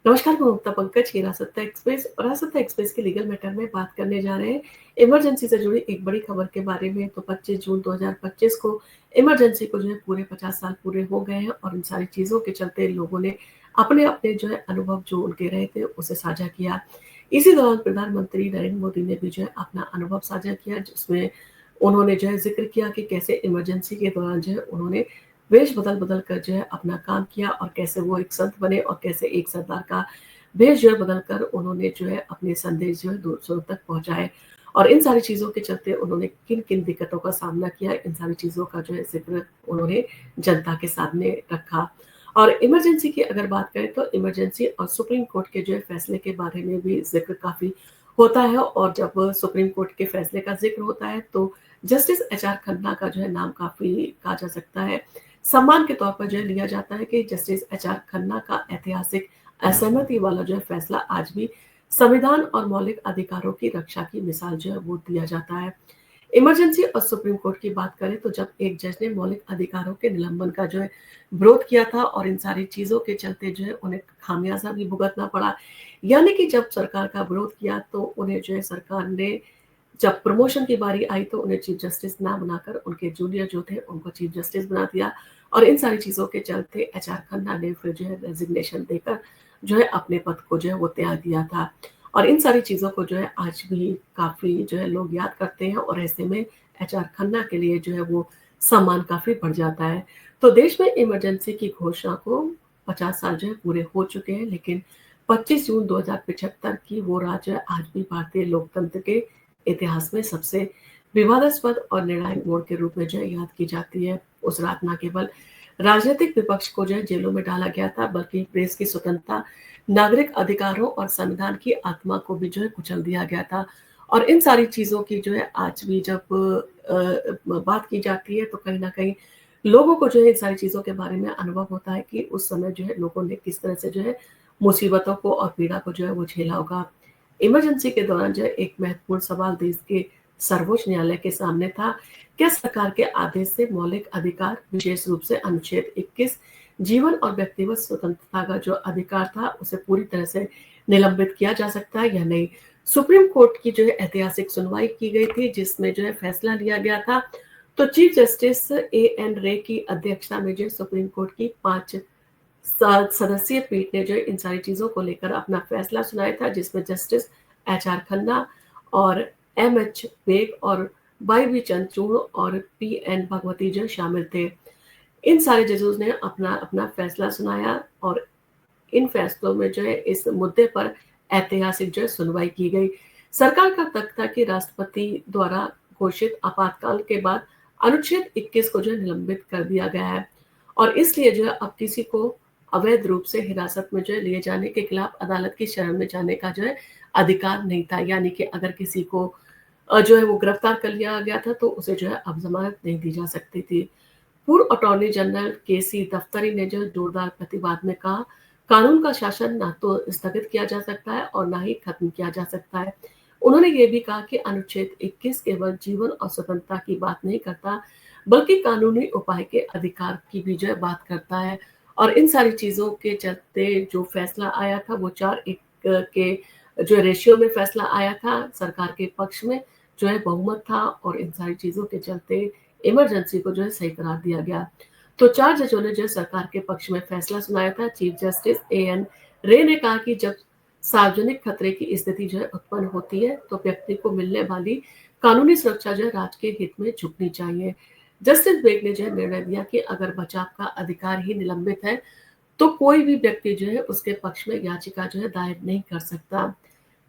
नमस्कार, मैं मुक्ता पंकज हिरासत एक्सप्रेस के लीगल मैटर में बात करने जा रहे हैं इमरजेंसी से जुड़ी एक बड़ी खबर के बारे में। तो 25 जून 2025 को इमरजेंसी को जो है पूरे 50 साल पूरे हो गए हैं और इन सारी चीज़ों के चलते लोगों ने अपने-अपने जो है अनुभव जो उनके रहे थे उसे साझा किया। इसी दौरान प्रधानमंत्री नरेंद्र मोदी ने भी जो है अपना अनुभव साझा किया, जिसमें उन्होंने जो है ज़िक्र किया कि कैसे इमरजेंसी के दौरान जो है उन्होंने वेश बदल-बदल कर जो है अपना काम किया और कैसे वो एक संत बने और कैसे एक सरदार का भेष जो है बदल कर उन्होंने जो है अपने संदेश जो है दूसरों तक पहुँचाए। और इन सारी चीज़ों के चलते उन्होंने किन-किन दिक्कतों का सामना किया, इन सारी चीज़ों का जो है ज़िक्र उन्होंने जनता के सामने रखा। और इमरजेंसी की अगर बात करें तो इमरजेंसी और सुप्रीम कोर्ट के जो है फैसले के बारे में भी ज़िक्र काफ़ी होता है, और जब सुप्रीम कोर्ट के फैसले का ज़िक्र होता है तो जस्टिस एचआर खन्ना का जो है नाम काफ़ी कहा जा सकता है। सम्मान के तौर पर जो है लिया जाता है कि जस्टिस एचआर खन्ना का ऐतिहासिक असहमति वाला जो है फैसला आज भी संविधान और मौलिक अधिकारों की रक्षा की मिसाल जो है वो दिया जाता है। इमरजेंसी और सुप्रीम कोर्ट की बात करें तो जब एक जज ने मौलिक अधिकारों के निलंबन का जो है विरोध किया था और इन सारी चीज़ों के चलते जो है उन्हें खामियाजा भी भुगतना पड़ा। यानी कि जब सरकार का विरोध किया तो उन्हें जो है सरकार ने जब प्रमोशन की बारी आई तो उन्हें चीफ जस्टिस ना बनाकर उनके जूनियर जो थे उनको चीफ जस्टिस बना दिया। और इन सारी चीज़ों के चलते एचआर खन्ना ने फिर जो है रेजिग्नेशन देकर जो है अपने पद को जो है वो त्याग दिया था। और इन सारी चीज़ों को जो है आज भी काफ़ी जो है लोग याद करते हैं और ऐसे में एचआर खन्ना के लिए जो है वो सम्मान काफ़ी बढ़ जाता है। तो देश में इमरजेंसी की घोषणा को 50 साल जो है पूरे हो चुके हैं, लेकिन 25 जून 2075 की वो रात जो है आज भी भारतीय लोकतंत्र के इतिहास में सबसे विवादास्पद और निर्णायक मोड़ के रूप में जो है याद की जाती है। उस रात न केवल राजनीतिक विपक्ष को जो है जेलों में डाला गया था, बल्कि प्रेस की स्वतंत्रता, नागरिक अधिकारों और संविधान की आत्मा को भी जो है कुचल दिया गया था। और इन सारी चीज़ों की जो है आज भी जब बात की जाती है तो कहीं न कहीं लोगों को जो है इन सारी चीज़ों के बारे में अनुभव होता है कि उस समय जो है लोगों ने किस तरह से जो है मुसीबतों को और पीड़ा को जो है वो झेला होगा। इमरजेंसी के दौरान जो है एक महत्वपूर्ण सवाल देश के सर्वोच्च न्यायालय के सामने था। क्या सरकार के आदेश से मौलिक अधिकार, विशेष रूप से अनुच्छेद 21 जीवन और व्यक्तिगत स्वतंत्रता का जो अधिकार था, उसे पूरी तरह से निलंबित किया जा सकता है या नहीं? सुप्रीम कोर्ट की जो है ऐतिहासिक सुनवाई की गई थी, जिसमें जो है फैसला लिया गया था। तो चीफ जस्टिस एएन रे की अध्यक्षता में जो है सुप्रीम कोर्ट की 5 सदस्यीय पीठ ने जो है इन सारी चीज़ों को लेकर अपना फैसला सुनाया था, जिसमें जस्टिस एचआर खन्ना और एमएच बेग और वाई.बी. चंद्रचूड़ और पीएन भगवती जो शामिल थे। इन सारे जजेस ने अपना फैसला सुनाया और इन फैसलों में जो है इस मुद्दे पर ऐतिहासिक जो है सुनवाई की गई। सरकार का तर्क था कि राष्ट्रपति द्वारा घोषित आपातकाल के बाद अनुच्छेद 21 को जो है निलंबित कर दिया गया है और इसलिए जो है अब किसी को अवैध रूप से हिरासत में जो है लिए जाने के खिलाफ अदालत की शरण में जाने का जो है अधिकार नहीं था। यानी कि अगर किसी को जो है वो गिरफ्तार कर लिया गया था तो उसे जो है अब जमानत नहीं दी जा सकती थी। पूर्व अटॉर्नी जनरल केसी दफ्तरी ने जो जोरदार प्रतिवाद में कहा, कानून का शासन ना तो स्थगित किया जा सकता है और ना ही खत्म किया जा सकता है। उन्होंने ये भी कहा कि अनुच्छेद 21 केवल जीवन और स्वतंत्रता की बात नहीं करता, बल्कि कानूनी उपाय के अधिकार की भी जो है बात करता है। और इन सारी चीज़ों के चलते जो फैसला आया था वो 4-1 के जो रेशियो में फैसला आया था, सरकार के पक्ष में जो है बहुमत था और इन सारी चीज़ों के चलते इमरजेंसी को जो है सही करार दिया गया। तो 4 जजों ने जो है सरकार के पक्ष में फैसला सुनाया था। चीफ जस्टिस एएन रे ने कहा कि जब सार्वजनिक खतरे की स्थिति जो है उत्पन्न होती है, तो व्यक्ति को मिलने वाली कानूनी सुरक्षा जो है राज्य के हित में झुकनी चाहिए। जस्टिस बेग ने जो है निर्णय दिया कि अगर बचाव का अधिकार ही निलंबित है, तो कोई भी व्यक्ति जो है उसके पक्ष में याचिका जो है दायर नहीं कर सकता।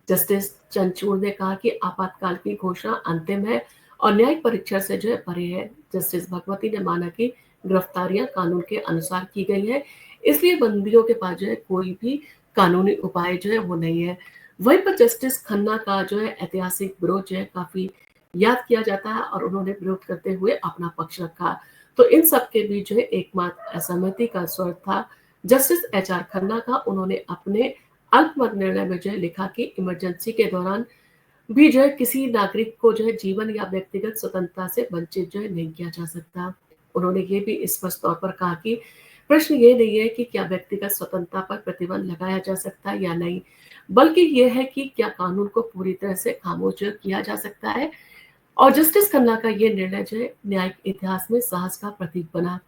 जस्टिस चंद्रचूड़ ने कहा कि आपातकाल की घोषणा अंतिम है और न्यायिक परीक्षण से जो है परे है। जस्टिस भगवती ने माना कि गिरफ्तारियां कानून के अनुसार की गई है, इसलिए बंदियों के पास जो है कोई भी कानूनी उपाय जो है वो नहीं है। वहीं पर जस्टिस खन्ना का जो है ऐतिहासिक विरोध जो है काफी याद किया जाता है और उन्होंने विरोध करते हुए अपना पक्ष रखा। तो इन सब के बीच जो है एकमात्र असहमति का स्वर था जस्टिस एचआर खन्ना का। उन्होंने अपने अल्पमत निर्णय में जो है लिखा कि इमरजेंसी के दौरान भी जो है किसी नागरिक को जो है जीवन या व्यक्तिगत स्वतंत्रता से वंचित जो है नहीं किया जा सकता। उन्होंने ये भी स्पष्ट तौर पर कहा कि प्रश्न ये नहीं है कि क्या व्यक्तिगत स्वतंत्रता पर प्रतिबंध लगाया जा सकता है या नहीं, बल्कि ये है कि क्या कानून को पूरी तरह से खामोश किया जा सकता है। और जस्टिस खन्ना का ये निर्णय जो है न्यायिक इतिहास में साहस का प्रतीक बना,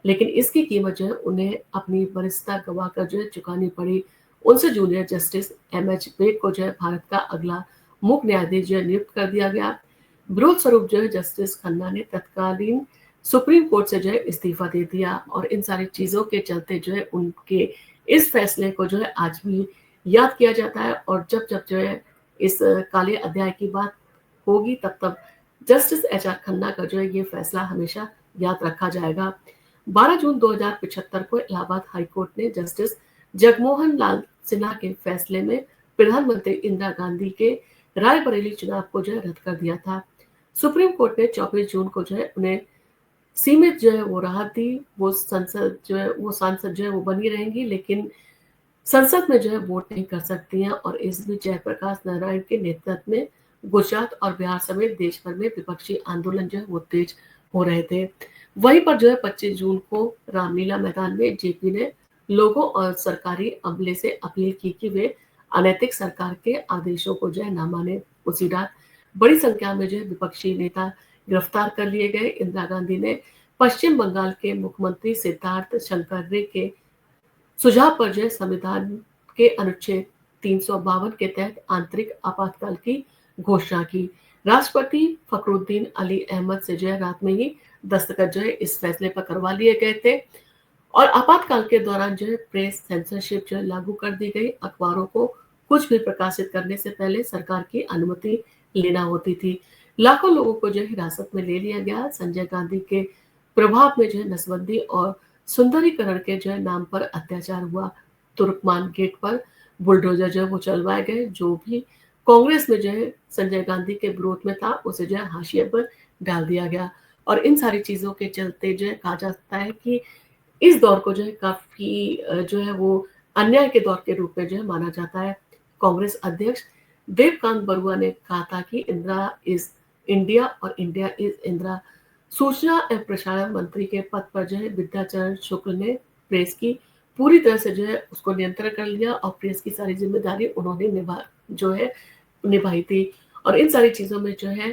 लेकिन इसकी कीमत जो है उन्हें अपनी वरिष्ठता गवाकर जो है चुकानी पड़ी। उनसे जूनियर जस्टिस एम.एच. बेग को जो है भारत का अगला मुख्य न्यायाधीश जो है नियुक्त कर दिया गया। विरोध स्वरूप जो है जस्टिस खन्ना ने तत्कालीन सुप्रीम कोर्ट से जो है इस्तीफा दे दिया, और इन सारी चीजों के चलते जो है उनके इस फैसले को जो है आज भी याद किया जाता है। और जब जब जो है इस काले अध्याय की बात होगी, तब तब जस्टिस एच.आर. खन्ना का जो है ये फैसला हमेशा याद रखा जाएगा। 12 जून 2075 को इलाहाबाद हाई कोर्ट ने जस्टिस जगमोहन लाल सिन्हा के फैसले में प्रधानमंत्री इंदिरा गांधी के रायबरेली चुनाव को जो है रद्द कर दिया था। सुप्रीम कोर्ट ने 24 जून को जो है उन्हें सीमित जो है वो राहत दी। वो सांसद जो है वो बनी रहेंगी, लेकिन संसद में जो है वोट नहीं कर सकती हैं। और इस बीच जयप्रकाश नारायण के नेतृत्व में गुजरात और बिहार समेत देश भर में विपक्षी आंदोलन जो है वो तेज हो रहे थे। वहीं पर जो है 25 जून को रामलीला मैदान में जेपी ने लोगों और सरकारी अमले से अपील की कि वे अनैतिक सरकार के आदेशों को जो है न माने। उसी रात बड़ी संख्या में जो है विपक्षी नेता गिरफ्तार कर लिए गए। इंदिरा गांधी ने पश्चिम बंगाल के मुख्यमंत्री सिद्धार्थ शंकर रे के सुझाव पर जो है संविधान के अनुच्छेद 352 के तहत आंतरिक आपातकाल की घोषणा की। राष्ट्रपति फखरुद्दीन अली अहमद से जो है रात में ही दस्तखत जो है इस फैसले पर करवा लिए गए थे। और आपातकाल के दौरान जो है प्रेस सेंसरशिप जो है लागू कर दी गई। अखबारों को कुछ भी प्रकाशित करने से पहले सरकार की अनुमति लेना होती थी। लाखों लोगों को जो है हिरासत में ले लिया गया। संजय गांधी के प्रभाव में जो है नसबंदी और सुंदरीकरण के जो है नाम पर अत्याचार हुआ। तुर्कमान गेट पर बुलडोजर जो है वो चलवाए गए। जो भी कांग्रेस में जो है संजय गांधी के विरोध में था, उसे जो है हाशिए पर डाल दिया गया। और इन सारी चीजों के चलते जो है कहा जाता है कि इस दौर को जो है काफी जो है वो अन्याय के दौर के रूप में जो है माना जाता है। कांग्रेस अध्यक्ष देवकांत बरुआ ने कहा था कि इंदिरा इज इंडिया और इंडिया इज इंदिरा। सूचना एवं प्रसारण मंत्री के पद पर जो है विद्याचरण शुक्ल ने प्रेस की पूरी तरह से जो है उसको नियंत्रण कर लिया, और प्रेस की सारी जिम्मेदारी उन्होंने निभाई थी। और इन सारी चीजों में जो है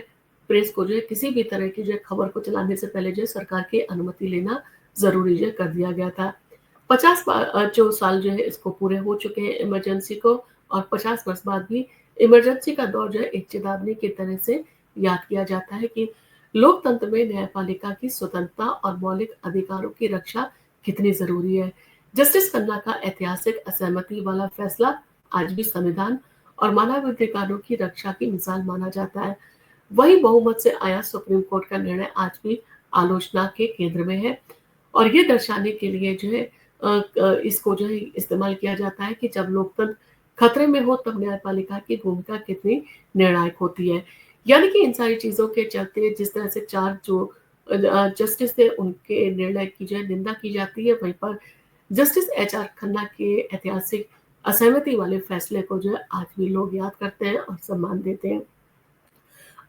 प्रेस को जो है किसी भी तरह की जो है खबर को चलाने से पहले जो है सरकार की अनुमति लेना जरूरी जो कर दिया गया था। 50 जो साल जो है इसको पूरे हो चुके हैं इमरजेंसी को, और 50 वर्ष बाद भी इमरजेंसी का दौर जो है एक चेतावनी की तरह से याद किया जाता है कि लोकतंत्र में न्यायपालिका की स्वतंत्रता और मौलिक अधिकारों की रक्षा कितनी जरूरी है। जस्टिस खन्ना का ऐतिहासिक असहमति वाला फैसला आज भी संविधान और मानवाधिकारों की रक्षा की मिसाल माना जाता है। वही बहुमत से आया सुप्रीम कोर्ट का निर्णय आज भी आलोचना के केंद्र में है। और ये दर्शाने के लिए जो है इसको जो है इस्तेमाल किया जाता है कि जब लोकतंत्र खतरे में हो तब न्यायपालिका की भूमिका कितनी निर्णायक होती है। यानी कि इन सारी चीजों के चलते जिस तरह से 4 जो जस्टिस थे उनके निर्णय की जो है निंदा की जाती है, वहीं पर जस्टिस एच.आर. खन्ना के ऐतिहासिक असहमति वाले फैसले को जो है आज भी लोग याद करते हैं और सम्मान देते हैं।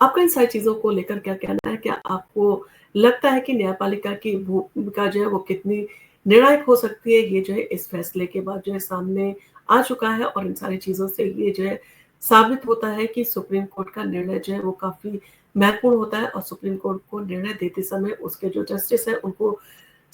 आपका इन सारी चीज़ों को लेकर क्या कहना है? क्या आपको लगता है कि न्यायपालिका की भूमिका जो है वो कितनी निर्णायक हो सकती है? ये जो है इस फैसले के बाद जो है सामने आ चुका है, और इन सारी चीज़ों से ये जो है साबित होता है कि सुप्रीम कोर्ट का निर्णय जो है वो काफ़ी महत्वपूर्ण होता है। और सुप्रीम कोर्ट को निर्णय देते समय उसके जो जस्टिस हैं उनको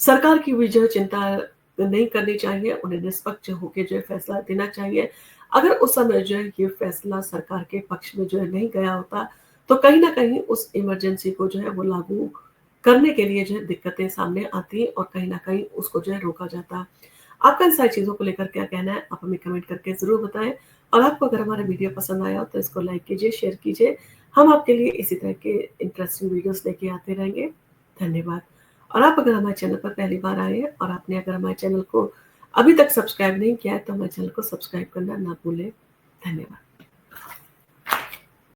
सरकार की भी जो है चिंता नहीं करनी चाहिए, उन्हें निष्पक्ष होके जो है फैसला देना चाहिए। अगर उस समय जो है ये फैसला सरकार के पक्ष में जो है नहीं गया होता, तो कहीं न कहीं उस इमरजेंसी को जो है वो लागू करने के लिए जो है दिक्कतें सामने आती और कहीं न कहीं उसको जो है रोका जाता। आपका इन सारी चीज़ों को लेकर क्या कहना है? आप हमें कमेंट करके ज़रूर बताएँ। और आपको अगर हमारा वीडियो पसंद आया हो तो इसको लाइक कीजिए, शेयर कीजिए। हम आपके लिए इसी तरह के इंटरेस्टिंग वीडियोज़ लेके आते रहेंगे। धन्यवाद। और आप अगर हमारे चैनल पर पहली बार आए हैं और आपने अगर हमारे चैनल को अभी तक सब्सक्राइब नहीं किया है, तो हमारे चैनल को सब्सक्राइब करना ना भूलें। धन्यवाद।